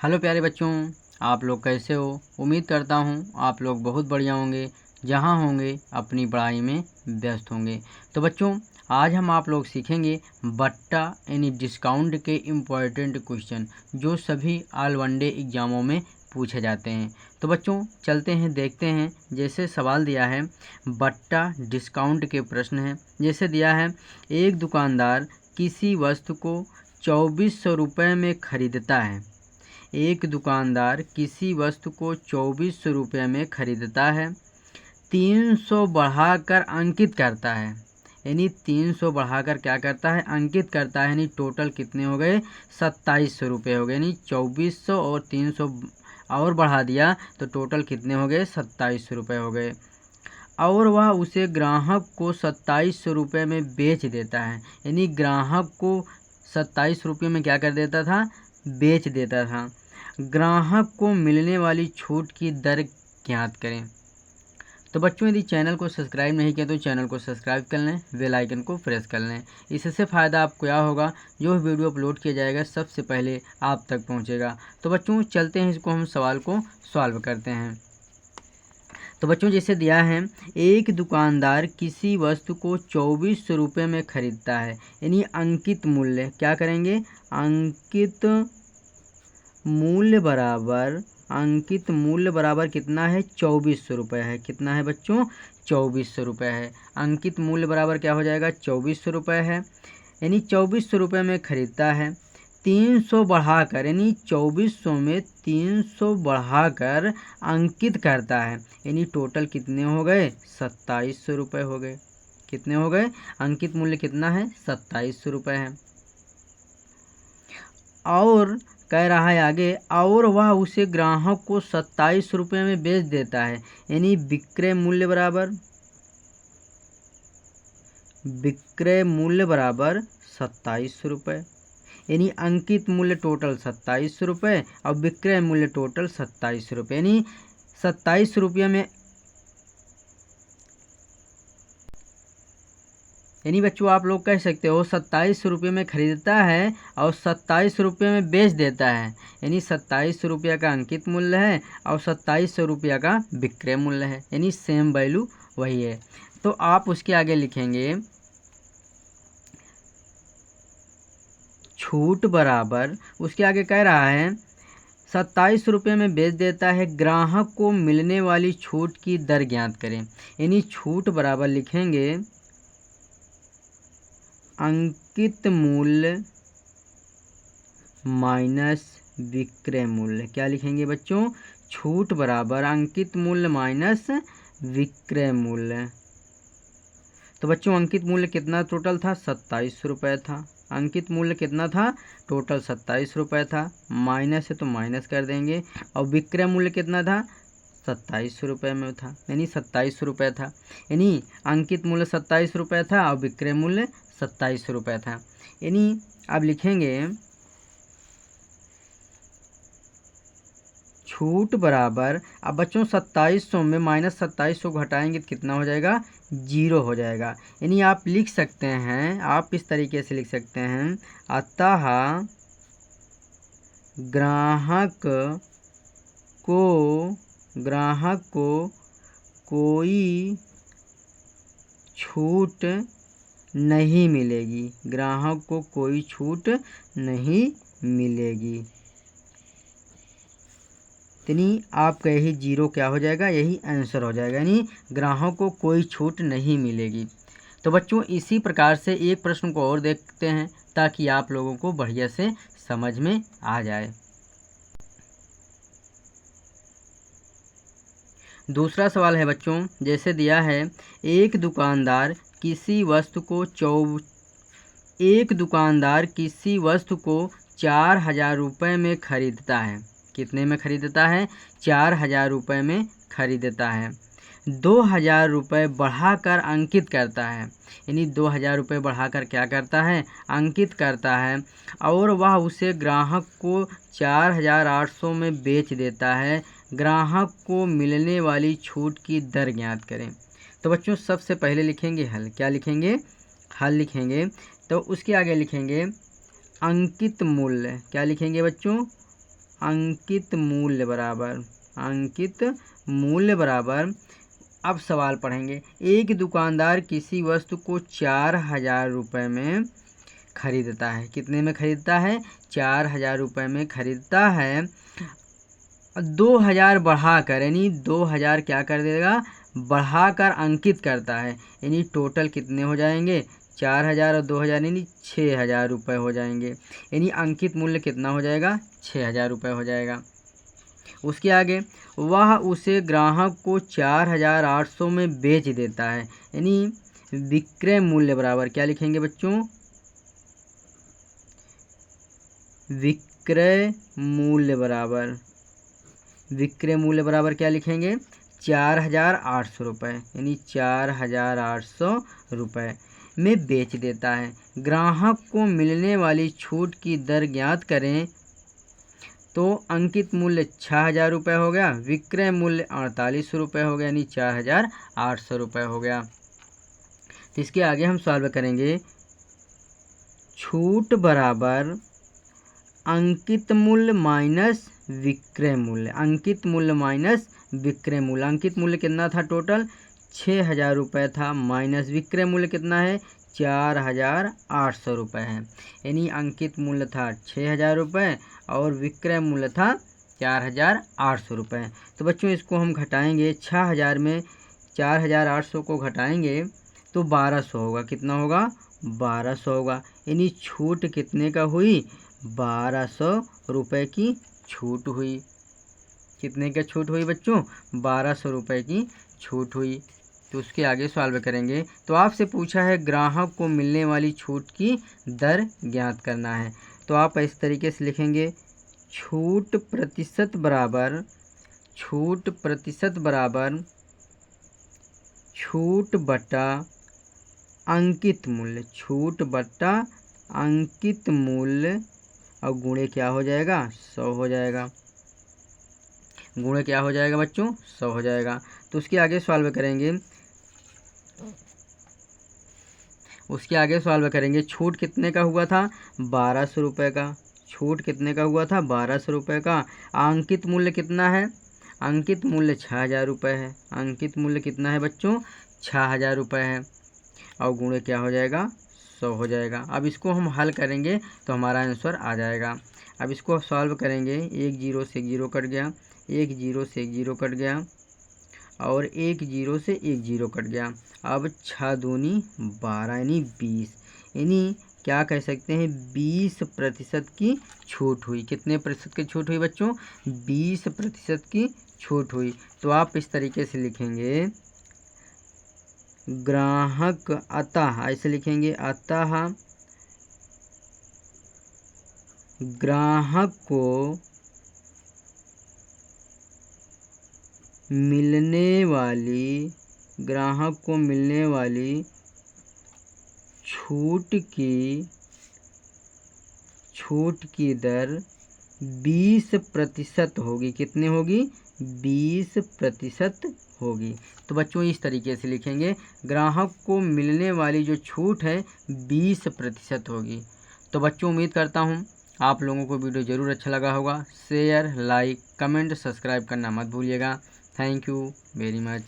Hello प्यारे बच्चों, आप लोग कैसे हो। उम्मीद करता हूँ आप लोग बहुत बढ़िया होंगे, जहाँ होंगे अपनी पढ़ाई में व्यस्त होंगे। तो बच्चों, आज हम आप लोग सीखेंगे बट्टा यानी डिस्काउंट के इम्पोर्टेंट क्वेश्चन जो सभी ऑल वनडे एग्जामों में पूछे जाते हैं। तो बच्चों चलते हैं, देखते हैं। जैसे सवाल दिया है बट्टा डिस्काउंट के प्रश्न हैं। जैसे दिया है एक दुकानदार किसी वस्तु को 2400 रुपये में खरीदता है। एक दुकानदार किसी वस्तु को 2400 रुपये में खरीदता है, 300 बढ़ाकर अंकित करता है। यानी 300 बढ़ाकर क्या करता है, अंकित करता है। यानी टोटल कितने हो गए, 2700 रुपये हो गए। यानी 2400 और 300 और बढ़ा दिया तो टोटल कितने हो गए, 2700 रुपये हो गए। और वह उसे ग्राहक को 2700 रुपये में बेच देता है। यानी ग्राहक को 27 रुपये में क्या कर देता था, बेच देता था। ग्राहक को मिलने वाली छूट की दर ज्ञात करें। तो बच्चों, यदि चैनल को सब्सक्राइब नहीं किया तो चैनल को सब्सक्राइब कर लें, बेल आइकन को प्रेस कर लें। इससे फ़ायदा आपको क्या होगा, जो वीडियो अपलोड किया जाएगा सबसे पहले आप तक पहुंचेगा। तो बच्चों चलते हैं, इसको हम सवाल को सॉल्व करते हैं। तो बच्चों जैसे दिया है एक दुकानदार किसी वस्तु को 2400 रुपये में खरीदता है। यानी अंकित मूल्य क्या करेंगे, अंकित मूल्य बराबर कितना है, 2400 रुपये है। कितना है बच्चों, 2400 रुपये है। अंकित मूल्य बराबर क्या हो जाएगा, 2400 रुपये है। यानी 2400 रुपये में खरीदता है, 300 बढ़ाकर, यानी 2400 में 300 बढ़ाकर अंकित करता है। यानी टोटल कितने हो गए, 2700 रुपये हो गए। कितने हो गए, अंकित मूल्य कितना है, 2700 रुपये है। और कह रहा है आगे, और वह उसे ग्राहक को 27 रुपये में बेच देता है। यानी विक्रय मूल्य बराबर 27 रुपये। यानी अंकित मूल्य टोटल 27 रुपये और विक्रय मूल्य टोटल 27 रुपये। यानी 27 रुपये में, यानी बच्चों आप लोग कह सकते हो 27 रुपये में खरीदता है और 27 रुपये में बेच देता है। यानी 27 रुपये का अंकित मूल्य है और 2700 रुपये का विक्रय मूल्य है। यानी सेम वैल्यू वही है। तो आप उसके आगे लिखेंगे छूट बराबर, उसके आगे कह रहा है 27 रुपये में बेच देता है, ग्राहक को मिलने वाली छूट की दर ज्ञात करें। यानी छूट बराबर लिखेंगे अंकित मूल्य माइनस विक्रय मूल्य। क्या लिखेंगे बच्चों, छूट बराबर अंकित मूल्य माइनस विक्रय मूल्य। तो बच्चों अंकित मूल्य कितना टोटल था, 27 रुपये था। अंकित मूल्य कितना था, टोटल 27 रुपये था। माइनस है तो माइनस कर देंगे। और विक्रय मूल्य कितना था, 27 रुपये में था। यानी 27 रुपये था। यानी अंकित मूल्य 27 रुपये था और विक्रय मूल्य 27 रुपये था। यानी अब लिखेंगे छूट बराबर, अब बच्चों 2700 में माइनस 2700 घटाएंगे तो कितना हो जाएगा, 0 हो जाएगा। यानी आप लिख सकते हैं, आप इस तरीके से लिख सकते हैं, अतः ग्राहक को कोई छूट नहीं मिलेगी। ग्राहक को कोई छूट नहीं मिलेगी। यानी आपका यही 0 क्या हो जाएगा, यही आंसर हो जाएगा। यानी ग्राहक को कोई छूट नहीं मिलेगी। तो बच्चों इसी प्रकार से एक प्रश्न को और देखते हैं ताकि आप लोगों को बढ़िया से समझ में आ जाए। दूसरा सवाल है बच्चों, जैसे दिया है एक दुकानदार किसी वस्तु को 4000 रुपये में खरीदता है। कितने में खरीदता है, 4000 रुपये में खरीदता है। 2000 रुपये बढ़ाकर अंकित करता है। यानी 2000 रुपये बढ़ाकर क्या करता है, अंकित करता है। और वह उसे ग्राहक को 4800 में बेच देता है। ग्राहक को मिलने वाली छूट की दर ज्ञात करें। तो बच्चों सबसे पहले लिखेंगे हल। क्या लिखेंगे, हल लिखेंगे। तो उसके आगे लिखेंगे अंकित मूल्य। क्या लिखेंगे बच्चों, अंकित मूल्य बराबर। अब सवाल पढ़ेंगे। एक दुकानदार किसी वस्तु को 4000 रुपये में खरीदता है। कितने में खरीदता है? 4000 रुपये में खरीदता है। 2000 बढ़ाकर, यानी 2000 क्या कर देगा? बढ़ाकर अंकित करता है। यानी टोटल कितने हो जाएंगे? 4000 और 2000 यानी 6000 रुपये हो जाएंगे। यानी अंकित मूल्य कितना हो जाएगा? 6000 रुपये हो जाएगा। उसके आगे, वह उसे ग्राहक को 4800 में बेच देता है। यानी विक्रय मूल्य बराबर क्या लिखेंगे बच्चों? विक्रय मूल्य बराबर क्या लिखेंगे? 4800 रुपये, यानी 4800 रुपये में बेच देता है। ग्राहक को मिलने वाली छूट की दर ज्ञात करें। तो अंकित मूल्य 6000 रुपये हो गया, विक्रय मूल्य 4800 रुपये हो गया, यानी 4800 रुपये हो गया। तो इसके आगे हम सॉल्व करेंगे। छूट बराबर अंकित मूल्य माइनस विक्रय मूल्य। अंकित मूल्य कितना था? टोटल 6000 रुपये था, माइनस विक्रय मूल्य कितना है? 4800 रुपये है। यानी अंकित मूल्य था 6000 रुपये और विक्रय मूल्य था 4800 रुपये। तो बच्चों इसको हम घटाएंगे। 6000 में 4800 को घटाएंगे तो 1200 होगा। कितना होगा? 1200 होगा। यानी छूट कितने का हुई? 1200 रुपये की छूट हुई। कितने का छूट हुई बच्चों? 1200 रुपये की छूट हुई। तो उसके आगे सॉल्व करेंगे। तो आपसे पूछा है ग्राहक को मिलने वाली छूट की दर ज्ञात करना है। तो आप इस तरीके से लिखेंगे। छूट प्रतिशत बराबर छूट बटा अंकित मूल्य और गुणे क्या हो जाएगा? 100 हो जाएगा। गुणे क्या हो जाएगा बच्चों? 100 हो जाएगा। तो उसके आगे सॉल्व करेंगे। छूट कितने का हुआ था? 1200 रुपये का। छूट कितने का हुआ था? 1200 रुपये का। अंकित मूल्य कितना है? अंकित मूल्य 6000 रुपये है। अंकित मूल्य कितना है बच्चों? 6000 रुपये है। और गुणे क्या हो जाएगा? 100 हो जाएगा। अब इसको हम हल करेंगे तो हमारा आंसर आ जाएगा। अब इसको सॉल्व करेंगे। 1 0 से 1 0 कट गया, 1 0 से 1 0 कट गया और 1 0 से 1 0 कट गया। अब 6 दूनी 12 यानी 20। यानी क्या कह सकते हैं? 20% की छूट हुई। कितने प्रतिशत की छूट हुई बच्चों? 20% की छूट हुई। तो आप इस तरीके से लिखेंगे। ग्राहक अतः, ऐसे लिखेंगे, अतः ग्राहक को मिलने वाली छूट की दर 20% होगी। कितने होगी? 20% होगी। तो बच्चों इस तरीके से लिखेंगे। ग्राहक को मिलने वाली जो छूट है 20% होगी। तो बच्चों उम्मीद करता हूँ आप लोगों को वीडियो ज़रूर अच्छा लगा होगा। शेयर, लाइक, कमेंट, सब्सक्राइब करना मत भूलिएगा। Thank you very much.